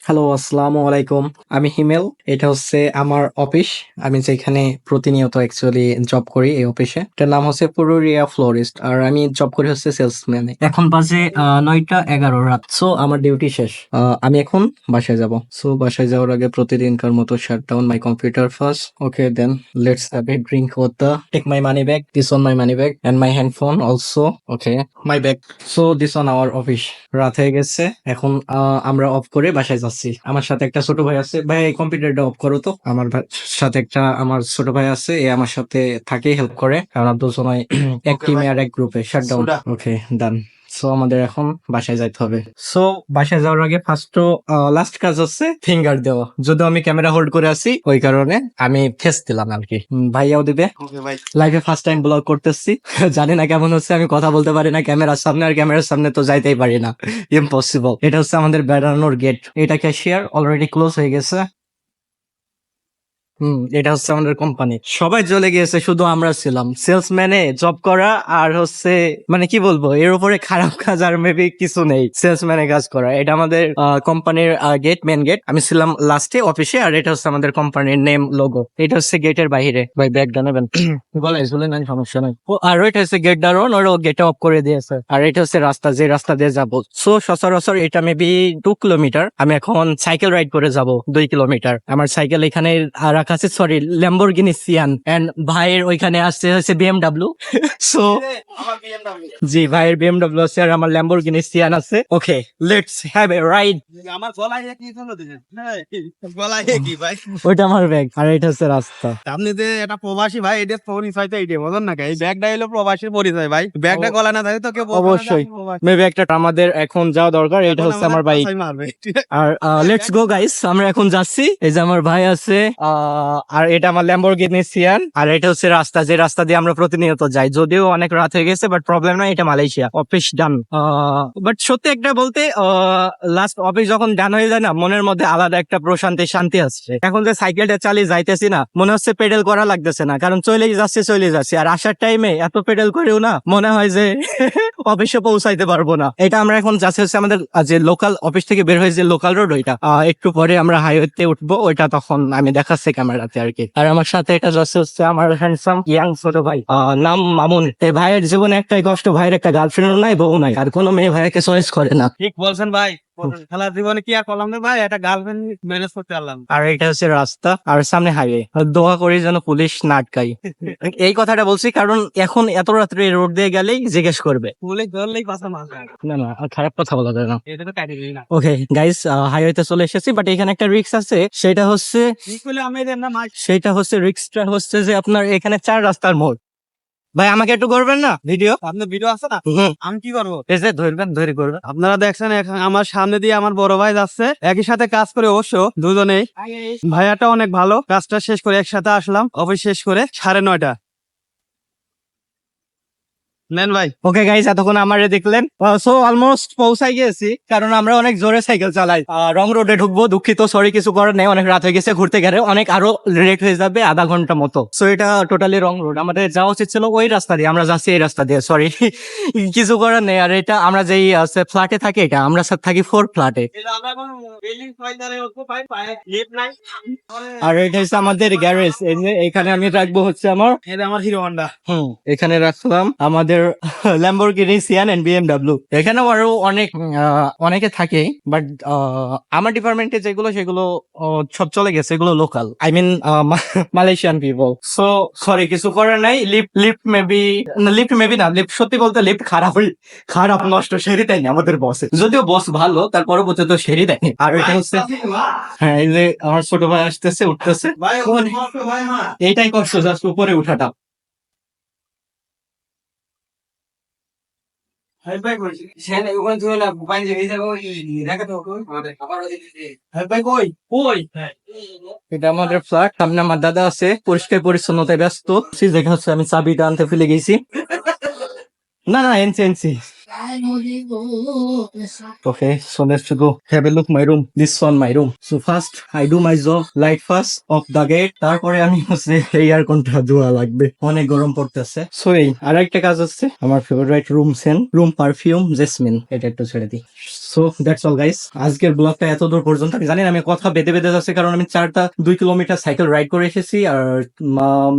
Hello, আসসালামু আলাইকুম। আমি হিমেল। এটা হচ্ছে আমার অফিস। আমি যেখানে প্রতিনিয়ত অ্যাকচুয়ালি জব করি এই অফিসে। এটার নাম হচ্ছে পুরুলিয়া ফ্লোরিস্ট। আর আমি জব করি হচ্ছে সেলসম্যানে। এখন বাজে ৯টা ১১ রাত। সো আমার ডিউটি শেষ। আমি এখন বাসায় যাব। সো বাসায় যাওয়ার আগে প্রতিদিনকার মতো shut down my computer first. Okay then let's have a drink water. Take my money bag. This on my money bag and my handphone also. Okay my bag. So this on our office. রাত হয়ে গেছে। এখন আমরা of করে বাসায় যাচ্ছি। আমার সাথে একটা ছোট ভাই আছে। ভাই এই কম্পিউটারটা অফ করো তো। সাথে একটা আমার ছোট ভাই আছে। এ আমার সাথে থাকে, হেল্প করে। কারণ আমরা দুজনই এক টিমে আর এক গ্রুপে। Shut down. ওকে ডান। সো আমাদের এখন বাসায় যাইতে হবে। সো বাসায় যাওয়ার আগে ফার্স্ট লাস্ট কাজ হচ্ছে ফিঙ্গার দেওয়া। যদিও আমি ক্যামেরা হোল্ড করে আছি, ওই কারণে আমি ফেস দিলাম আর কি। ভাইয়াও দিবে। লাইফে ফার্স্ট টাইম ব্লগ করতেছি। জানি না কেমন হচ্ছে, আমি কথা বলতে পারি না ক্যামেরার সামনে, আর ক্যামেরার সামনে তো যাইতেই পারি না, ইম্পসিবল। এটা হচ্ছে আমাদের বেড়ানোর গেট। এটা ক্যাশিয়ার অলরেডি ক্লোজ হয়ে গেছে। এটা হচ্ছে আমাদের কোম্পানি। সবাই চলে গিয়েছে, শুধু আমরা ছিলাম। সেলসম্যানে জব করা আর হচ্ছে মানে কি বলবো, এর উপরে খারাপ কাজ আর মেবি কিছু নেই। সেলসম্যানে কাজ করা, এটা আমাদের কোম্পানির গেট, মেন গেট। আমি ছিলাম লাস্টে অফিসে, আর এটা হচ্ছে আমাদের কোম্পানির নেম, লোগো। এটা হচ্ছে গেটের বাইরে। ভাই ব্যাগটা নেবেন? গলায় ঝুলে নাই, সমস্যা নাই। আর ওইটা হচ্ছে গেট দারোয়ান, ওরা গেট অফ করে দিয়েছে। আর এটা হচ্ছে রাস্তা, যে রাস্তা দিয়ে যাবো। সো সচরাচর এটা মেবি 2 কিলোমিটার। আমি এখন সাইকেল রাইড করে যাব 2 কিলোমিটার। আমার সাইকেল এখানে রাখা আছে, সরি, ল্যাম্বরগিনি সিয়ান। এন্ড ভাইয়ের ওইখানে আসছে হচ্ছে বিএমডাব্লিউ। সো জি, ভাইয়ের বিএমডাব্লিউ আছে আর আমার ল্যাম্বরগিনি সিয়ান আছে। ওকে, লেটস হ্যাভ এ রাইড। আমার গলায় কি জন্য দিলেন? গলায় কি ভাই? ওইটা আমার ব্যাগ, আর এটা হচ্ছে রাস্তা। আপনি যে এটা প্রবাসী ভাই, এটা পরিচয় তো এইটাই, বুঝলেন না? এই ব্যাগটা হলো প্রবাসীর পরিচয় ভাই। ব্যাগটা গলা না থাকে তো কেউ বলবে না যে অবশ্যই আপনি প্রবাসী। মেবি একটা আমাদের এখন যাওয়া দরকার। এটা এখন হচ্ছে আমার আমাদের বাইক। বাসায় মারবে। আর লেটস গো গাইস, আমরা এখন যাচ্ছি। এই যে আমার ভাই আছে, আর এটা আমার ল্যাম্বরগিনি সিয়ান। আর এটা হচ্ছে রাস্তা, যে রাস্তা দিয়ে আমরা প্রতিনিয়ত যাই। যদিও অনেক রাত হয়ে গেছে, বাট প্রবলেম নাই, এটা মালয়েশিয়া। Office done. বাট সত্যি একটা বলতে, লাস্ট অফিস যখন ডান হয়ে যায় না, মনের মধ্যে আলাদা একটা প্রশান্তি, শান্তি আসছে। এখন যে সাইকেলটা চালিয়ে যাইতেছি না, মনে হচ্ছে পেডেল করা লাগতেছে না, কারণ চলেই যাচ্ছে। আর আসার টাইমে এত পেডেল করেও না মনে হয় যে অফিসে পৌঁছাইতে পারবো না। এটা আমরা এখন যাচ্ছি হচ্ছে আমাদের যে লোকাল অফিস থেকে বের হয়ে যে লোকাল রোড, ওইটা একটু পরে আমরা হাইওয়েতে উঠবো। ওইটা তখন আমি দেখাচ্ছি ক্যামেরাতে আর কি। আর আমার সাথে এটা যাচ্ছে হচ্ছে আমার হ্যান্ডসাম ইয়াং ছোট ভাই, নাম মামুন। এই ভাইয়ের জীবনে একটাই কষ্ট, ভাইয়ের একটা গার্লফ্রেন্ডও নাই, বউ নাই, আর কোনো মেয়ে ভাইয়াকে চয়েস করে না। ঠিক বলছেন ভাই। খেলার জীবনে কি আর করলাম না ভাই, একটা গার্লফ্রেন্ড ম্যানেজ করতে পারলাম। আর এটা হচ্ছে রাস্তা, আর সামনে হাইওয়ে। দোয়া করি যেন পুলিশ না আটকাই। এই কথাটা বলছি কারণ এখন এত রাত্রে রোড দিয়ে গেলেই জিজ্ঞেস করবে। পুলিশ ধরলেই পাশা মাছ যায়। না না, আর খারাপ কথা বলা যায় না। এটা তো কাটি দিই না। ওকে গাইস, হাইওয়েতে চলে এসেছি, বাট এখানে একটা রিস্ক আছে। ঠিক বলে আমি এদের না মাছ। রিস্কটা হচ্ছে যে আপনার এখানে 4 রাস্তার মোড়। ভাই আমাকে একটু করবেন না ভিডিও? আপনার ভিডিও আছে না? আমি কি করবো? এই যে ধরবেন, ধরে করবেন। আপনারা দেখছেন আমার সামনে দিয়ে আমার বড় ভাই যাচ্ছে, একই সাথে কাজ করে অবশ্য দুজনেই। ভাইয়াটা অনেক ভালো, কাজটা শেষ করে একসাথে আসলাম, অফিস শেষ করে 9:30। নেন ভাই। ওকে গাইস, এতক্ষণ আমারে দেখলেন। সো অলমোস্ট পৌঁছাই গেছি, কারণ আমরা অনেক জোরে সাইকেল চালাই। রং রোডে ঢুকবো, দুঃখিত, সরি, কিছু করার নেই। অনেক রাত হয়ে গেছে, ঘুরতে গেলে অনেক আরো লেট হয়ে যাবে, আধা ঘন্টা মতো। সো এটা টোটালি রং রোড। আমাদের যাওয়া উচিত ছিল ওই রাস্তা দিয়ে, আমরা যাচ্ছি এই রাস্তা দিয়ে, সরি। কিছু করার নেই। আর এটা আমরা যেই ফ্ল্যাটে থাকি, এটা আমরা থাকি 4 ফ্ল্যাটে। আর এটা হচ্ছে আমাদের গ্যারেজ। এই যে এখানে আমি রাখবো হচ্ছে আমার, এটা আমার হিরো হন্ডা। এখানে রাখলাম আমাদের ল্যাম্বরগিনি সিয়ান এন্ড বিএমডাব্লিউ। এখানেও আরো অনেকে থাকে, বাট আমার ডিপার্টমেন্টে যেগুলো, সেগুলো সব চলে গেছে, এগুলো local, I mean Malaysian people. So sorry, কিছু করার নাই। লিফট মেবি না, লিফট সত্যি বলতে লিফট খারাপ নষ্ট, সেরি দেয়নি আমাদের বসে। যদিও বস ভালো, তার পরবর্তীতে সেরি দেয়নি। আর এটা হচ্ছে, হ্যাঁ, এই যে আমার ছোট ভাই আসতেছে, উঠতেছে। এইটাই কষ্ট, জাস্ট উপরে উঠাটা। এটা আমাদের ফ্ল্যাট, সামনে আমার দাদা আছে, পরিষ্কার পরিচ্ছন্নতায় ব্যস্ত। দেখা হচ্ছে আমি চাবিটা আনতে ফেলে গেছি। না না, NC. Okay, so let's go have a look my room. This one my room. So first I do my job, light first off the gate. তারপরে আমি হচ্ছে এই এয়ার কোনটা ধোয়া লাগবে, অনেক গরম পড়তেছে। সো এই আরেকটা কাজ হচ্ছে আমার favourite room scent, room perfume jasmine, এটা একটু ছেড়ে দিই। সো দ্যাটস অল গাইস, আজকের ব্লগটা এত দূর পর্যন্ত। আমি জানি না আমি কথা বেঁধে বেঁধে যাচ্ছে, কারণ আমি 2 কিলোমিটার সাইকেল রাইড করে এসেছি, আর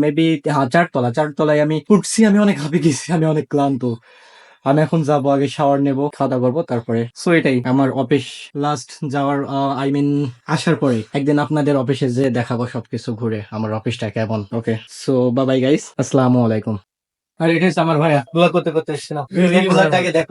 মেবি চারতলায় আমি উঠছি। আমি অনেক হাঁপিয়ে গেছি, আমি অনেক ক্লান্ত। আমি এখন যাবো, আগে শাওয়ার নেব, খাওয়া দাওয়া করবো, তারপরে সো এটাই আমার অফিস লাস্ট যাওয়ার আই মিন আসার পরে একদিন আপনাদের অফিসে যে দেখাবো সবকিছু ঘুরে আমার অফিসটা কেমন। ওকে, সো বাই বাই গাইস, আসসালামু আলাইকুম। আর এটা হচ্ছে আমার ভাইয়া, ব্লগ করতে করতে এসেছিলাম। দেখো।